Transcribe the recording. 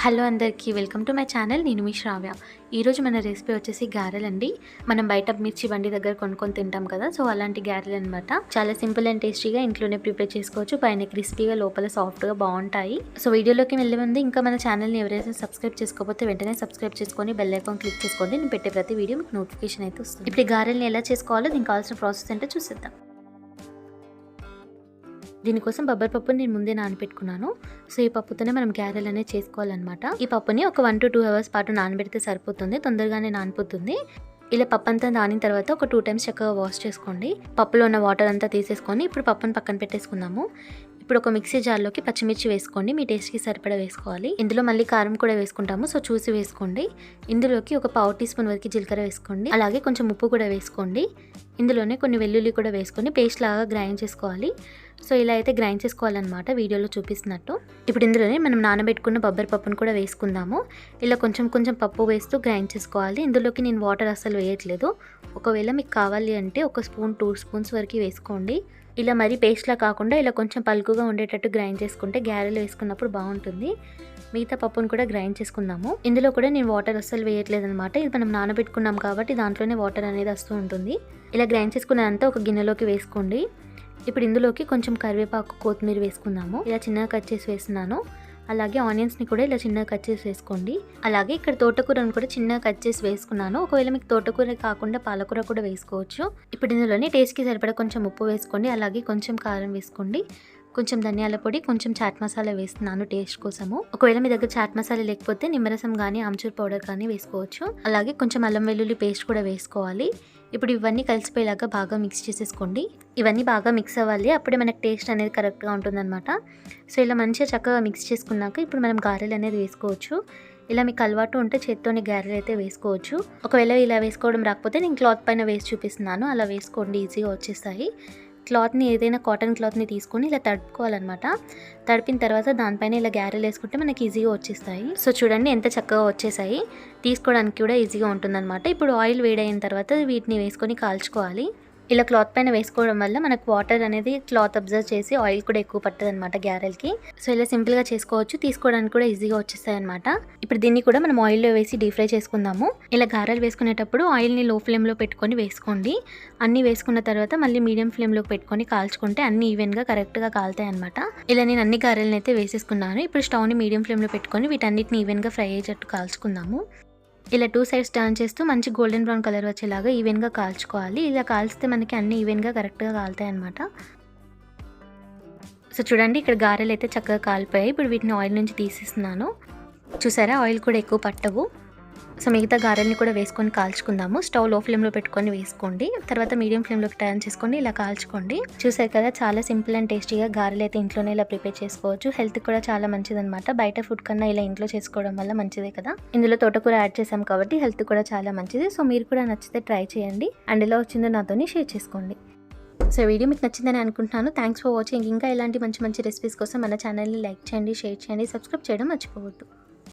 Hello అందరికీ welcome to my channel. నేను మీ శ్రావ్య. ఈరోజు మన రెసిపీ వచ్చేసి గారెలండి. మనం బయట మిర్చి బండి దగ్గర కొనుక్కొని తింటాం కదా, సో అలాంటి గారెలు అనమాట. చాలా సింపుల్ అండ్ టేస్టీగా ఇంట్లోనే ప్రిపేర్ చేసుకోవచ్చు. పైన క్రిస్పీగా లోపల సాఫ్ట్గా బాగుంటాయి. సో వీడియోలోకి వెళ్ళే ముందు ఇంకా మన ఛానల్ని ఎవరైతే సబ్స్క్రైబ్ చేసుకోకపోతే వెంటనే సబ్స్క్రైబ్ చేసుకొని బెల్ ఐకాన్ క్లిక్ చేసుకోండి. నేను పెట్టే ప్రతి వీడియో మీకు నోటిఫికేషన్ అయితే వస్తుంది. ఇప్పుడు ఈ గారెల్ని ఎలా చేసుకోవాలో దీనికి కావాల్సిన ప్రాసెస్ ఏంటో చూసేద్దాం. దీనికోసం బొబ్బరి పప్పుని నేను ముందే నానబెట్టుకున్నాను. సో ఈ పప్పుతోనే మనం గారెలు అనేది చేసుకోవాలన్నమాట. ఈ పప్పుని ఒక 1 to 2 hours పాటు నానబెడితే సరిపోతుంది, తొందరగానే నానిపోతుంది. ఇలా పప్పు అంతా నానిన తర్వాత ఒక 2 times చక్కగా వాష్ చేసుకోండి. పప్పులో ఉన్న వాటర్ అంతా తీసేసుకొని ఇప్పుడు పప్పును పక్కన పెట్టేసుకుందాము. ఇప్పుడు ఒక మిక్సీ జార్లోకి పచ్చిమిర్చి వేసుకోండి. మీ టేస్ట్కి సరిపడా వేసుకోవాలి. ఇందులో మళ్ళీ కారం కూడా వేసుకుంటాము, సో చూసి వేసుకోండి. ఇందులోకి ఒక 1/2 teaspoon వరకు జీలకర్ర వేసుకోండి. అలాగే కొంచెం ఉప్పు కూడా వేసుకోండి. ఇందులోనే కొన్ని వెల్లుల్లి కూడా వేసుకొని పేస్ట్ లాగా గ్రైండ్ చేసుకోవాలి. సో ఇలా అయితే గ్రైండ్ చేసుకోవాలన్నమాట, వీడియోలో చూపిస్తున్నట్టు. ఇప్పుడు ఇందులోనే మనం నానబెట్టుకున్న బొబ్బరి పప్పును కూడా వేసుకుందాము. ఇలా కొంచెం కొంచెం పప్పు వేస్తూ గ్రైండ్ చేసుకోవాలి. ఇందులోకి నేను వాటర్ అస్సలు వేయట్లేదు. ఒకవేళ మీకు కావాలి అంటే 1 spoon 2 spoons వరకు వేసుకోండి. ఇలా మరీ పేస్ట్లా కాకుండా ఇలా కొంచెం పలుకుగా ఉండేటట్టు గ్రైండ్ చేసుకుంటే గారెలు వేసుకున్నప్పుడు బాగుంటుంది. మిగతా పప్పును కూడా గ్రైండ్ చేసుకుందాము. ఇందులో కూడా నేను వాటర్ అస్సలు వేయట్లేదు అనమాట. ఇది మనం నానబెట్టుకున్నాం కాబట్టి దాంట్లోనే వాటర్ అనేది వస్తూ ఉంటుంది. ఇలా గ్రైండ్ చేసుకున్నంతా ఒక గిన్నెలోకి వేసుకోండి. ఇప్పుడు ఇందులోకి కొంచెం కరివేపాకు, కొత్తిమీర వేసుకుందాము. ఇలా చిన్నగా కట్ చేసి వేస్తున్నాను. అలాగే ఆనియన్స్ని కూడా ఇలా చిన్నగా కట్ చేసి వేసుకోండి. అలాగే ఇక్కడ తోటకూరను కూడా చిన్నగా కట్ చేసి వేసుకున్నాను. ఒకవేళ మీకు తోటకూర కాకుండా పాలకూర కూడా వేసుకోవచ్చు. ఇప్పుడు ఇందులోనే టేస్ట్కి సరిపడా కొంచెం ఉప్పు వేసుకోండి. అలాగే కొంచెం కారం వేసుకోండి. కొంచెం ధనియాల పొడి, కొంచెం చాట్ మసాలా వేస్తున్నాను టేస్ట్ కోసము. ఒకవేళ మీ దగ్గర చాట్ మసాలా లేకపోతే నిమ్మరసం కానీ ఆమ్చూర్ పౌడర్ కానీ వేసుకోవచ్చు. అలాగే కొంచెం అల్లం వెల్లుల్లి పేస్ట్ కూడా వేసుకోవాలి. ఇప్పుడు ఇవన్నీ కలిసిపోయేలాగా బాగా మిక్స్ చేసేసుకోండి. ఇవన్నీ బాగా మిక్స్ అవ్వాలి, అప్పుడే మనకి టేస్ట్ అనేది కరెక్ట్గా ఉంటుందన్నమాట. సో ఇలా మంచిగా చక్కగా మిక్స్ చేసుకున్నాక ఇప్పుడు మనం గారెలు అనేది వేసుకోవచ్చు. ఇలా మీకు అలవాటు ఉంటే చేత్తోని గారెలు అయితే వేసుకోవచ్చు. ఒకవేళ ఇలా వేసుకోవడం రాకపోతే నేను క్లాత్ పైన వేసి చూపిస్తున్నాను, అలా వేసుకోండి, ఈజీగా వచ్చేస్తాయి. క్లాత్ని ఏదైనా కాటన్ క్లాత్ని తీసుకొని ఇలా తడుపుకోవాలన్నమాట. తడిపిన తర్వాత దానిపైన ఇలా గారెలు వేసుకుంటే మనకి ఈజీగా వచ్చేస్తాయి. సో చూడండి ఎంత చక్కగా వచ్చేసాయి. తీసుకోవడానికి కూడా ఈజీగా ఉంటుందన్నమాట. ఇప్పుడు ఆయిల్ వేడైన తర్వాత వీటిని వేసుకొని కాల్చుకోవాలి. ఇలా క్లాత్ పైన వేసుకోవడం వల్ల మనకు వాటర్ అనేది క్లాత్ అబ్జర్వ్ చేసి ఆయిల్ కూడా ఎక్కువ పట్టదు అనమాట గారెలకి. సో ఇలా సింపుల్గా చేసుకోవచ్చు, తీసుకోవడానికి కూడా ఈజీగా వచ్చేస్తాయి అనమాట. ఇప్పుడు దీన్ని కూడా మనం ఆయిల్లో వేసి డీప్ ఫ్రై చేసుకుందాము. ఇలా గారెలు వేసుకునేటప్పుడు ఆయిల్ని లో ఫ్లేమ్లో పెట్టుకొని వేసుకోండి. అన్నీ వేసుకున్న తర్వాత మళ్ళీ మీడియం ఫ్లేమ్లో పెట్టుకొని కాల్చుకుంటే అన్ని ఈవెన్గా కరెక్ట్గా కాలుతాయి అనమాట. ఇలా నేను అన్ని గారెలను అయితే వేసేసుకున్నాను. ఇప్పుడు స్టవ్ని మీడియం ఫ్లేమ్లో పెట్టుకొని వీటన్నిటిని ఈవెన్గా ఫ్రై అయ్యేటట్టు కాల్చుకుందాము. ఇలా 2 sides టర్న్ చేస్తూ మంచి గోల్డెన్ బ్రౌన్ కలర్ వచ్చేలాగా ఈవెన్గా కాల్చుకోవాలి. ఇలా కాల్చితే మనకి అన్ని ఈవెన్గా కరెక్ట్గా కాలుతాయి అనమాట. సో చూడండి ఇక్కడ గారెలు అయితే చక్కగా కాలిపోయాయి. ఇప్పుడు వీటిని ఆయిల్ నుంచి తీసేస్తున్నాను. చూసారా, ఆయిల్ కూడా ఎక్కువ పట్టవు. సో మిగతా గారెల్ని కూడా వేసుకొని కాల్చుకుందాము. స్టవ్ లో ఫ్లేమ్లో పెట్టుకొని వేసుకోండి. తర్వాత మీడియం ఫ్లేమ్లోకి టర్న్ చేసుకొని ఇలా కాల్చుకోండి. చూసారు కదా, చాలా సింపుల్ అండ్ టేస్టీగా గారెలు అయితే ఇంట్లోనే ఇలా ప్రిపేర్ చేసుకోవచ్చు. హెల్త్ కూడా చాలా మంచిదన్నమాట. బయట ఫుడ్ కన్నా ఇలా ఇంట్లో చేసుకోవడం వల్ల మంచిదే కదా. ఇందులో తోటకూర యాడ్ చేసాం కాబట్టి హెల్త్ కూడా చాలా మంచిది. సో మీరు కూడా నచ్చితే ట్రై చేయండి అండ్ ఎలా వచ్చిందో నాతోని షేర్ చేసుకోండి. సో వీడియో మీకు నచ్చిందని అనుకుంటున్నాను. Thanks for watching. ఇంకా ఇలాంటి మంచి మంచి రెసిపీస్ కోసం మన ఛానల్ని లైక్ చేయండి, షేర్ చేయండి, సబ్స్క్రైబ్ చేయడం మర్చిపోవద్దు.